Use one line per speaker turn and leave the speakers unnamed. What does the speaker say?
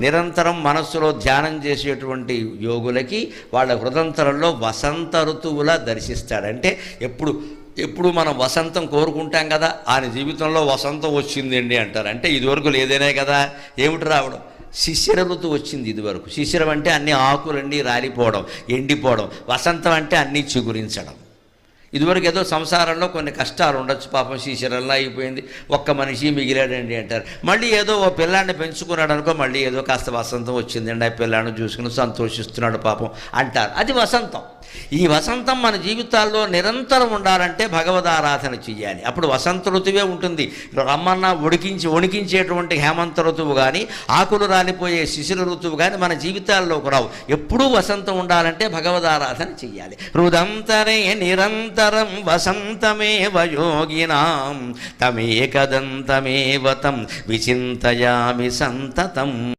నిరంతరం మనస్సులో ధ్యానం చేసేటువంటి యోగులకి వాళ్ళ హృదంతరంలో వసంత ఋతువులా దర్శిస్తాడంటే ఎప్పుడు మనం వసంతం కోరుకుంటాం కదా, ఆయన జీవితంలో వసంతం వచ్చిందండి అంటారు. అంటే ఇదివరకు లేదేనే కదా, ఏమిటి రావడం? శిశిర ఋతువు వచ్చింది ఇదివరకు. శిశిరం అంటే అన్ని ఆకులన్నీ రాలిపోవడం, ఎండిపోవడం. వసంతం అంటే అన్నీ చిగురించడం. ఇదివరకు ఏదో సంసారంలో కొన్ని కష్టాలు ఉండొచ్చు, పాపం శిశిరంలా అయిపోయింది, ఒక్క మనిషి మిగిలాడండి అంటారు. మళ్ళీ ఏదో ఓ పిల్లాన్ని పెంచుకున్నాడు అనుకో, మళ్ళీ ఏదో కాస్త వసంతం వచ్చిందండి, ఆ పిల్లాన్ని చూసుకుని సంతోషిస్తున్నాడు పాపం అంటారు. అది వసంతం. ఈ వసంతం మన జీవితాల్లో నిరంతరం ఉండాలంటే భగవదారాధన చెయ్యాలి. అప్పుడు వసంత ఋతువే ఉంటుంది. రమ్మన్నా వణికించేటువంటి హేమంత ఋతువు కానీ, ఆకులు రాలిపోయే శిశిర ఋతువు కానీ మన జీవితాల్లోకి రావు. ఎప్పుడూ వసంతం ఉండాలంటే భగవదారాధన చెయ్యాలి. హృదంతరే నిరంతరం వసంతమేవ యోగినాం తమేకదంతమేవ తం విచింతయామి సంతతం.